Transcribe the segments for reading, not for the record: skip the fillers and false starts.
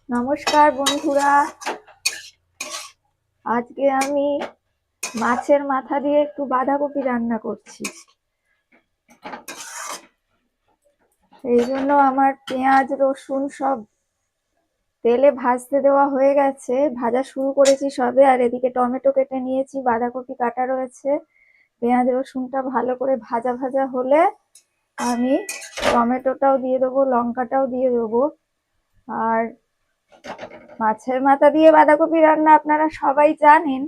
নমস্কার বন্ধুরা, আজকে আমি মাছের মাথা দিয়ে একটু বাঁধাকপি রান্না করছি। এই জন্য আমার পেঁয়াজ রসুন সব তেলে ভাজতে দেওয়া হয়ে গেছে, ভাজা শুরু করেছি সবে। আর এদিকে টমেটো কেটে নিয়েছি, বাঁধাকপি কাটা রয়েছে। পেঁয়াজ রসুনটা ভালো করে ভাজা ভাজা হলে আমি টমেটোটাও দিয়ে দেবো, লঙ্কাটাও দিয়ে দেবো। আর মাছের মাথা দিয়ে বাঁধাকপি রান্না আপনারা সবাই জানেন,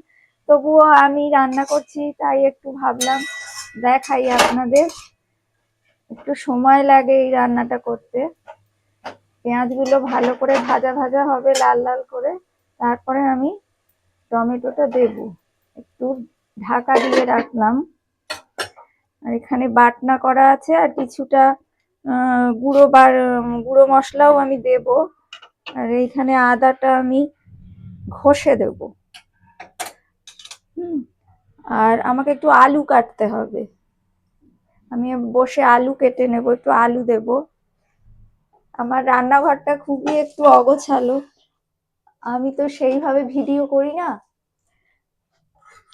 তবুও আমি রান্না করছি তাই একটু ভাবলাম দেখাই আপনাদের। একটু সময় লাগে এই রান্নাটা করতে। পেঁয়াজগুলো ভালো করে ভাজা ভাজা হবে লাল লাল করে, তারপরে আমি টমেটোটা দেব। একটু ঢাকা দিয়ে রাখলাম। আর এখানে বাটনা করা আছে, আর কিছুটা গুঁড়ো মশলাও আমি দেব। আর এইখানে আদাটা আমি ঘষে দেব। আর আমাকে একটু আলু কাটতে হবে, আমি বসে আলু কেটে নেব, একটু আলু দেব। আমার রান্নাঘরটা খুবই একটু অগোছালো, আমি তো সেইভাবে ভিডিও করি না,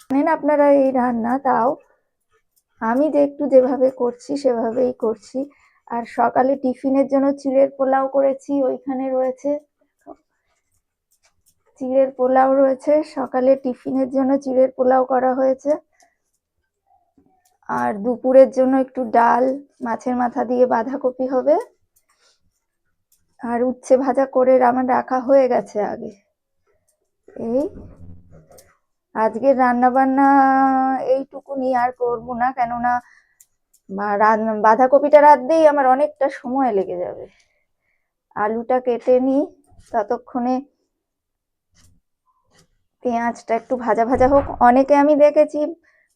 জানেন আপনারা এই রান্না। তাও আমি যেভাবে করছি সেভাবেই করছি। আর সকালে টিফিনের জন্য চিড়ের পোলাও করেছি, ওইখানে রয়েছে চিড়ের পোলাও রয়েছে। সকালে টিফিনের জন্য চিড়ের পোলাও করা হয়েছে। আর দুপুরের জন্য একটু ডাল, মাছের মাথা দিয়ে বাঁধাকপি হবে। আর উচ্ছে ভাজা করে আমার রাখা হয়ে গেছে আগে। এই আজকের রান্না বান্না এইটুকুনি, আর করবো না, কেননা বাঁধাকপিটা রাঁধতেই আমার অনেকটা সময় লেগে যাবে। আলুটা কেটে নিই, ততক্ষণে পেঁয়াজটা একটু ভাজা ভাজা হোক। অনেকে আমি দেখেছি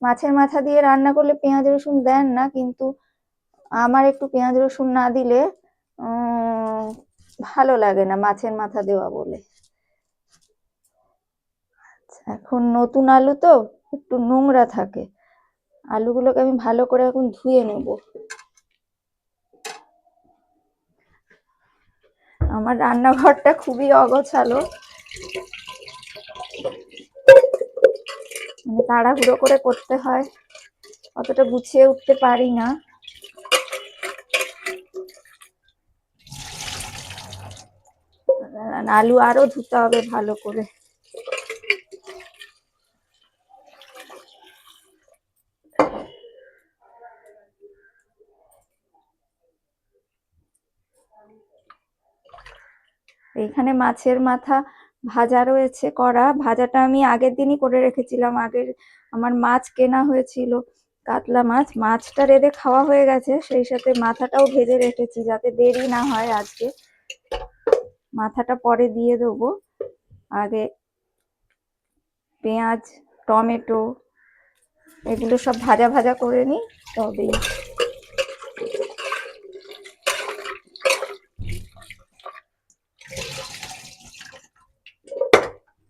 মাছের মাথা দিয়ে রান্না করলে পেঁয়াজ রসুন দেন না, কিন্তু আমার একটু পেঁয়াজ রসুন না দিলে ভালো লাগে না মাছের মাথা দেওয়া বলে। এখন নতুন আলু তো একটু নোংরা থাকে, আলুগুলোকে আমি ভালো করে এখন ধুয়ে নেব। আমার রান্নাঘরটা খুবই অগোছালো, মানে তাড়াহুড়ো করে করতে হয়, অতটা গুছিয়ে উঠতে পারি না। আলু আরো ধুতে হবে ভালো করে। এইখানে মাছের মাথা ভাজা রয়েছে করা, ভাজাটা আমি আগের দিনই করে রেখেছিলাম। আমার মাছ কেনা হয়েছিল, কাতলা মাছ, মাছটা রেঁধে খাওয়া হয়ে গেছে, সেই সাথে মাথাটাও ভেজে রেখেছি যাতে দেরি না হয়। আজকে মাথাটা পরে দিয়ে দেবো, আগে পেঁয়াজ টমেটো এগুলো সব ভাজা ভাজা করে নিই তবেই।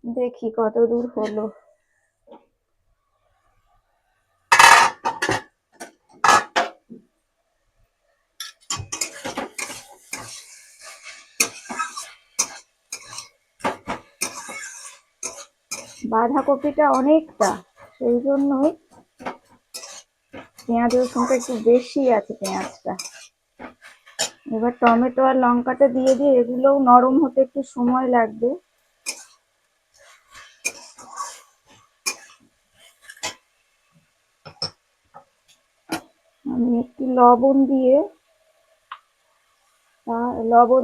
দেখি কত দূর হলো। বাঁধাকপিটা অনেকটা, সেই জন্যই পেঁয়াজ রসুনটা একটু বেশি আছে পেঁয়াজটা। এবার টমেটো আর লঙ্কাটা দিয়ে দিয়ে এগুলোও নরম হতে একটু সময় লাগবে। আমি একটু লবণ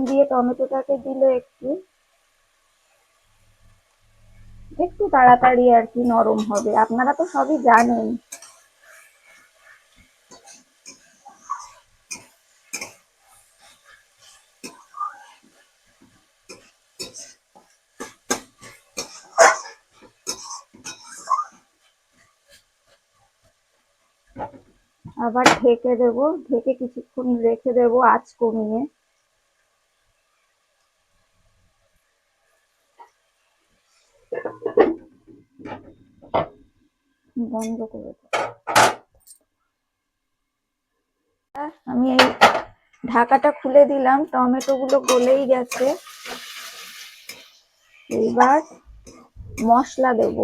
দিয়ে টমেটোটাকে দিলে একটু একটু তাড়াতাড়ি আর কি নরম হবে। আপনারা তো সবই জানেন। আবার ঢেকে দেবো, ঢেকে কিছুক্ষণ রেখে দেবো আঁচ কমিয়ে। বন্ধ করে দেবো। আমি এই ঢাকাটা খুলে দিলাম, টমেটো গুলো গলেই গেছে। এইবার মশলা দেব,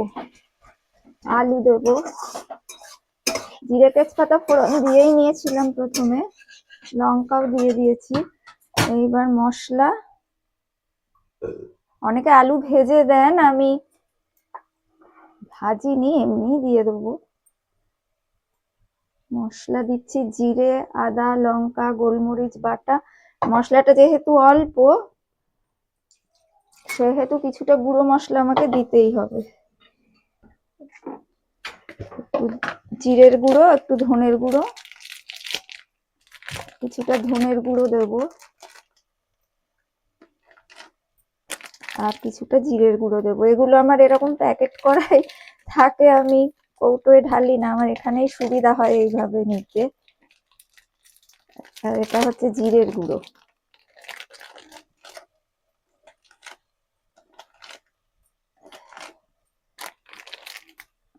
আলু দেব, জিরে তেজপাতা ফোড়ন দিয়েই নিয়েছিলাম প্রথমে, লঙ্কাও দিয়ে দিয়েছি। এইবার মশলা, অনেকে আলু ভেজে দেন, আমি ভাজিনি, এমনি দিয়ে দেবো। মশলা দিচ্ছি জিরে, আদা, লঙ্কা, গোলমরিচ বাটা। মশলাটা যেহেতু অল্প সেহেতু কিছুটা গুঁড়ো মশলা আমাকে দিতেই হবে। একটু জিরের গুঁড়ো, একটু ধনের গুঁড়ো, কিছুটা ধনের গুঁড়ো দেব, আর কিছুটা জিরের গুঁড়ো দেবো। এগুলো আমার এরকম প্যাকেট করাই থাকে, আমি কৌটোয় ঢালি না, আমার এখানেই সুবিধা হয় এইভাবে নিতে। আর এটা হচ্ছে জিরের গুঁড়ো।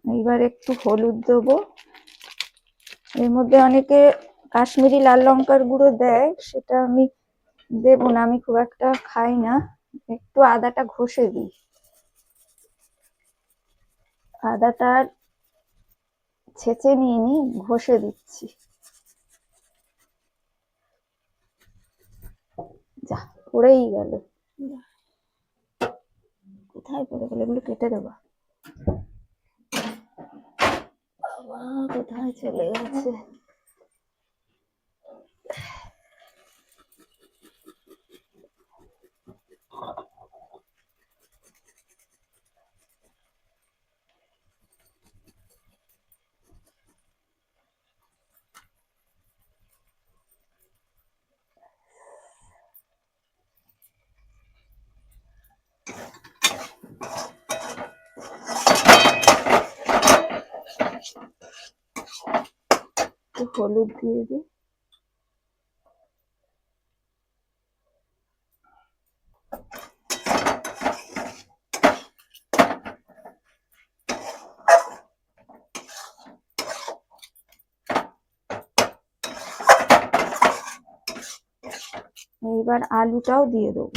এইবার একটু হলুদ দেবো। এর মধ্যে অনেকে কাশ্মীরি লাল লঙ্কার গুঁড়ো দেয়, সেটা আমি দেবো না, আমি খুব একটা খাই না। একটু আদাটা ঘষে দিই, আদাটা ছেঁচে নিয়ে নি, ঘষে দিচ্ছি। যা পড়েই গেল, কোথায় পড়ে গেল, এগুলো কেটে দেবো। কোথায় চলে গেছে? হলুদ দিয়ে দিই, এইবার আলুটাও দিয়ে দেবো।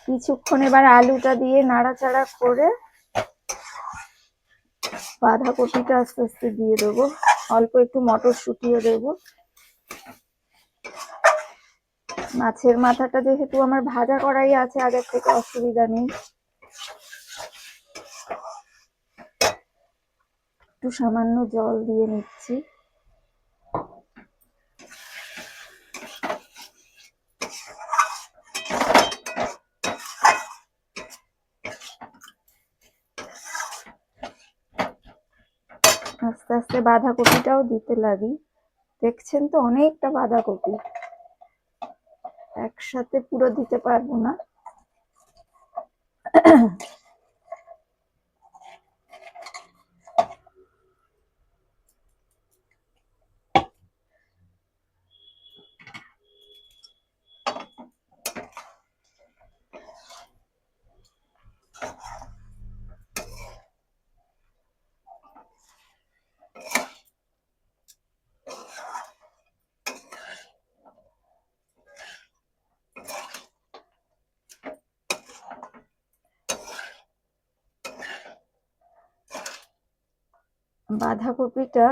কিছুক্ষণ এবার আলুটা দিয়ে নাড়াচাড়া করে বাঁধাকপিটা আস্তে আস্তে দিয়ে দেবো, অল্প একটু মটরশুঁটিও দেবো। মাছের মাথাটা যেহেতু আমার ভাজা করাই আছে আগের থেকে, অসুবিধা নেই। একটু সামান্য জল দিয়ে নিচ্ছি। আস্তে আস্তে বাঁধাকপিটাও দিতে লাগি। দেখছেন তো অনেকটা বাঁধাকপি, একসাথে পুরো দিতে পারবো না। বাঁধাকপিটা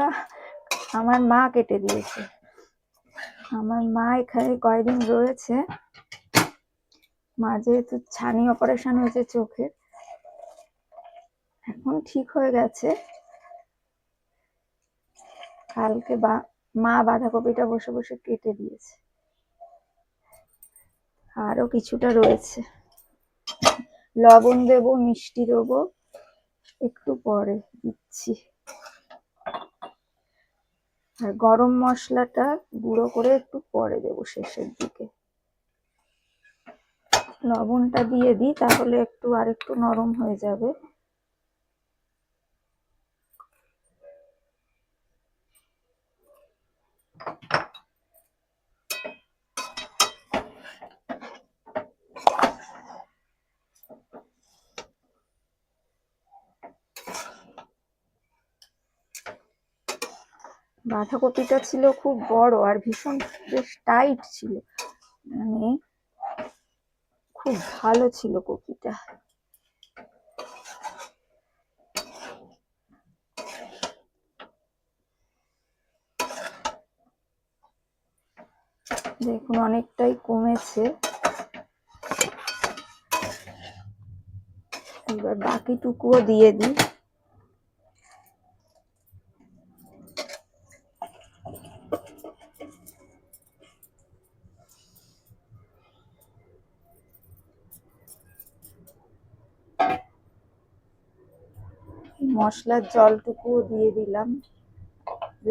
আমার মা কেটে দিয়েছে, আমার মা এখানে কয়েকদিন রয়েছে। মা যেহেতু ছানি অপারেশন হয়েছে চোখে, এখন ঠিক হয়ে গেছে। কালকে মা বাঁধাকপিটা বসে বসে কেটে দিয়েছে, আরো কিছুটা রয়েছে। লবণ দেবো, মিষ্টি দেবো, একটু পরে দিচ্ছি। আর গরম মশলাটা গুঁড়ো করে একটু পরে দেবো, শেষের দিকে। লবণটা দিয়ে দিই, তাহলে একটু আরেকটু নরম হয়ে যাবে। বাঁধাকপিটা ছিল খুব বড় আর ভীষণ বেশ টাইট ছিল, মানে খুব ভালো ছিল কপিটা। দেখুন অনেকটাই কমেছে। এবার বাকিটুকুও দিয়ে দিই। মশলার জলটুকুও দিয়ে দিলাম,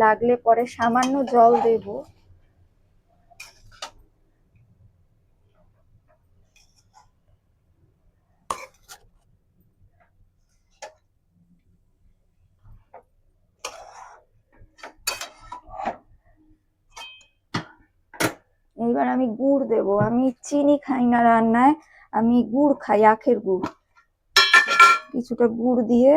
লাগলে পরে সামান্য জল দেব। এইবার আমি গুড় দেব। আমি চিনি খাই না রান্নায়, আমি গুড় খাই, আখের গুড়। কিছুটা গুড় দিয়ে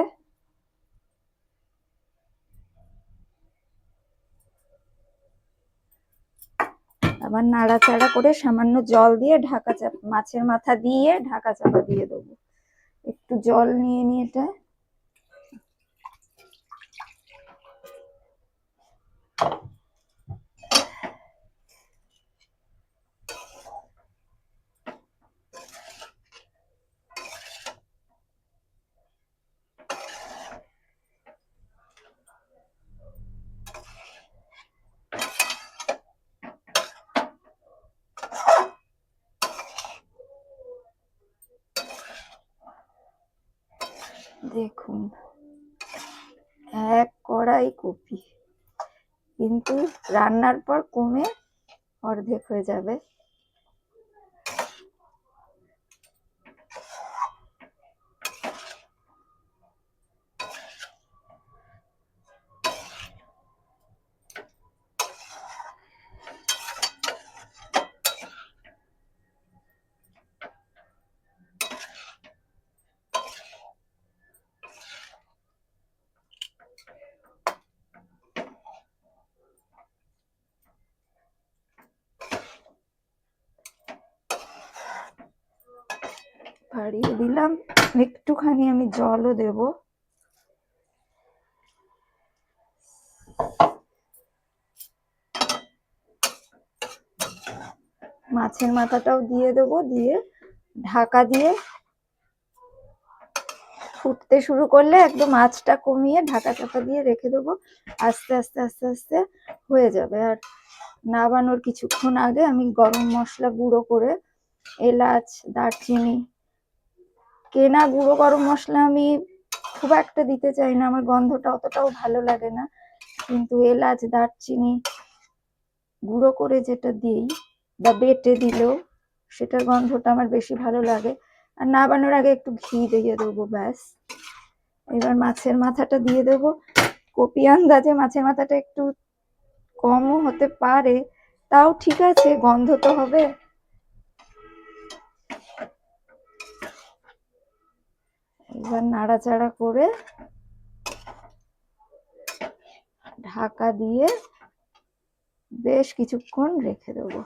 আবার নাড়াচাড়া করে সামান্য জল দিয়ে ঢাকা চাপা, মাছের মাথা দিয়ে ঢাকা চাপা দিয়ে দেবো। একটু জল নিয়ে নিয়ে এটা দেখুন এক কড়াই কপি, কিন্তু রান্নার পর কমে অর্ধেক হয়ে যাবে। বাড়িয়ে দিলাম, একটুখানি আমি জলও দেব। মাছের মাথাটাও দিয়ে দেব, দিয়ে ঢাকা দিয়ে ফুটতে শুরু করলে একদম আঁচটা কমিয়ে ঢাকা চাপা দিয়ে রেখে দেবো। আস্তে আস্তে আস্তে আস্তে হয়ে যাবে। আর নামানোর কিছুক্ষণ আগে আমি গরম মশলা গুঁড়ো করে, এলাচ, দারচিনি, কেনা গুঁড়ো গরম মশলা আমি খুব একটা দিতে চাই না, আমার গন্ধটা অতটাও ভালো লাগে না, কিন্তু এলাচ, দারচিনি গুঁড়ো করে যেটা দিই বা বেটে দিলেও সেটার গন্ধটা আমার বেশি ভালো লাগে। আর নামানোর আগে একটু ঘি দিয়ে দেবো, ব্যাস। এবার মাছের মাথাটা দিয়ে দেবো। কপি আন্দাজে মাছের মাথাটা একটু কমও হতে পারে, তাও ঠিক আছে, গন্ধ তো হবে। এবার নাড়াচাড়া করে ঢাকা দিয়ে বেশ কিছুক্ষণ রেখে দেবো।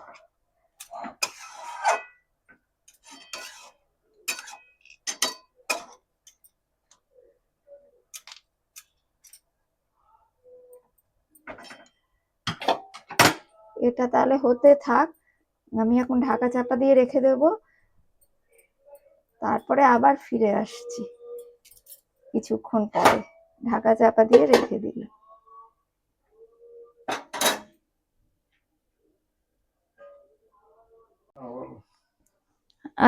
এটা তাহলে হতে থাক, আমি এখন ঢাকা চাপা দিয়ে রেখে দেব, তারপরে আবার ফিরে আসছি কিছুক্ষণ পরে। ঢাকা চাপা দিয়ে রেখে দিলাম।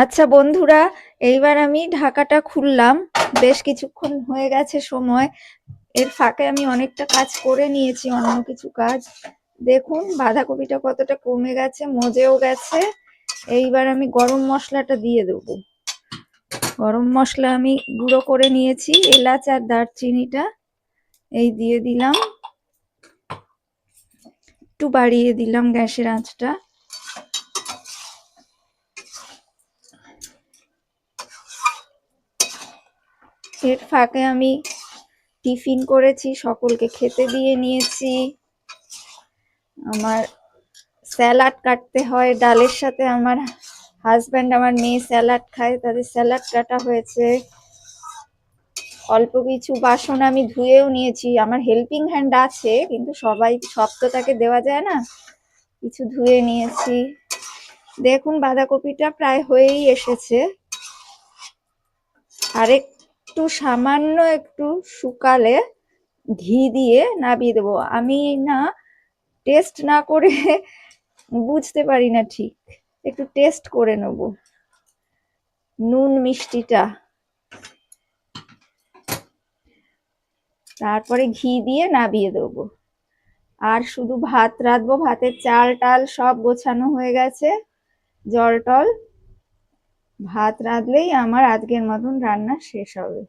আচ্ছা বন্ধুরা, এইবার আমি ঢাকাটা খুললাম, বেশ কিছুক্ষণ হয়ে গেছে সময়। এর ফাঁকে আমি অনেকটা কাজ করে নিয়েছি, অন্য কিছু কাজ। দেখুন বাঁধাকপিটা কতটা কমে গেছে, মজেও গেছে। এইবার আমি গরম মশলাটা দিয়ে দেবো। গরম মশলা আমি গুঁড়ো করে নিয়েছি, এলাচ আর দারচিনিটা এই দিয়ে দিলাম। একটু বাড়িয়ে দিলাম গ্যাসের আঁচটা। এর ফাঁকে আমি টিফিন করেছি, সকলকে খেতে দিয়ে নিয়েছি। আমার স্যালাড কাটতে হয় ডালের সাথে, আমার হাজব্যান্ড আমার মেয়ে স্যালাড খায়, তাদের স্যালাড কাটা হয়েছে। অল্প কিছু বাসন আমি ধুয়েও নিয়েছি, আমার হেল্পিং হ্যান্ড আছে কিন্তু সব তো তাকে দেওয়া যায় না, কিছু ধুয়ে নিয়েছি। দেখুন বাঁধাকপিটা প্রায় হয়েই এসেছে, আর একটু সামান্য একটু শুকালে ঘি দিয়ে নাবিয়ে দেবো। আমি না টেস্ট না করে বুঝতে পারি না ঠিক, একটু টেস্ট করে নেব নুন মিষ্টিটা, তারপরে ঘি দিয়ে নাবিয়ে দেবো। আর শুধু ভাত রাঁধবো, ভাতের চাল টাল সব গোছানো হয়ে গেছে, জল টল। ভাত রাঁধলেই আমার আজকের মতন রান্না শেষ হবে।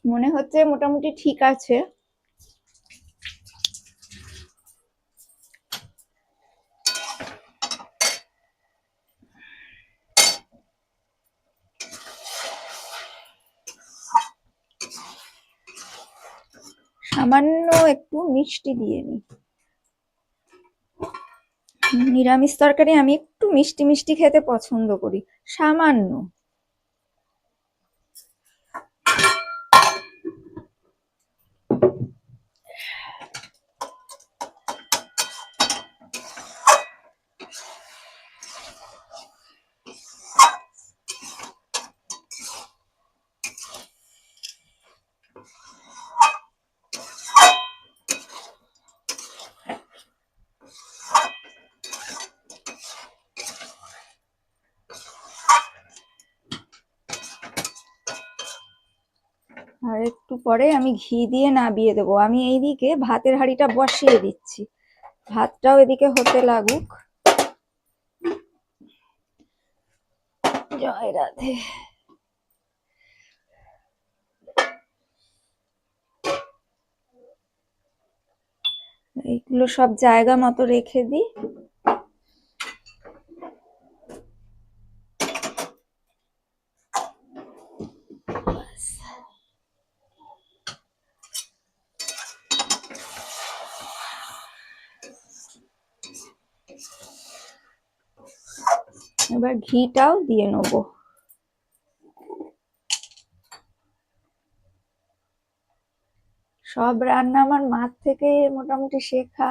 মনে হচ্ছে মোটামুটি ঠিক আছে। সামান্য একটু মিষ্টি দিয়ে নিই, নিরামিষ তরকারি আমি একটু মিষ্টি মিষ্টি খেতে পছন্দ করি, সামান্য। আর একটু পরে আমি ঘি দিয়ে নাবিয়ে দেবো। আমি এইদিকে ভাতের হাঁড়িটা বসিয়ে দিচ্ছি, ভাতটাও এদিকে হতে লাগুক। জয় রাধে। এইগুলো সব জায়গা মতো রেখে দিই। এবার ঘিটাও দিয়ে নেব। সব রান্না আমার মার থেকে মোটামুটি শেখা।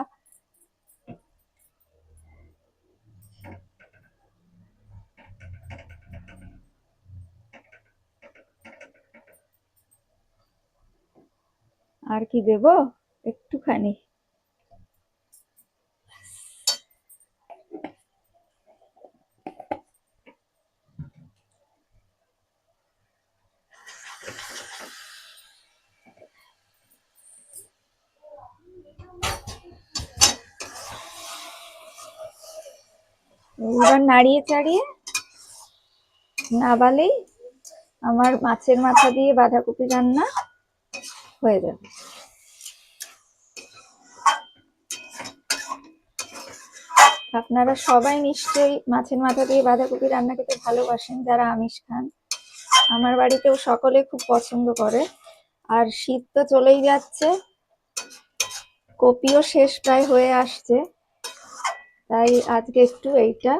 আর কি দেব, একটুখানি। এবার নাড়িয়ে চাড়িয়ে নাবালেই আমার মাছের মাথা দিয়ে বাঁধাকপি রান্না হয়ে যাবে। আপনারা সবাই নিশ্চয়ই মাছের মাথা দিয়ে বাঁধাকপি রান্না খেতে ভালোবাসেন, যারা আমিষ খান। আমার বাড়িতেও সকলে খুব পছন্দ করে। আর শীত তো চলেই যাচ্ছে, কপিও শেষ প্রায় হয়ে আসছে, তাই আজকে একটু এইটা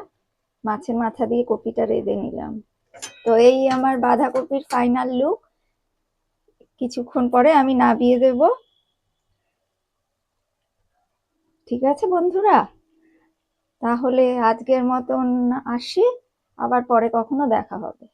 মাছের মাথা দিয়ে কপিটা রেঁধে নিলাম। তো এই আমার বাঁধাকপির ফাইনাল লুক। কিছুক্ষণ পরে আমি নাবিয়ে দেব। ঠিক আছে বন্ধুরা, তাহলে আজকের মতন আসি, আবার পরে কখনো দেখা হবে।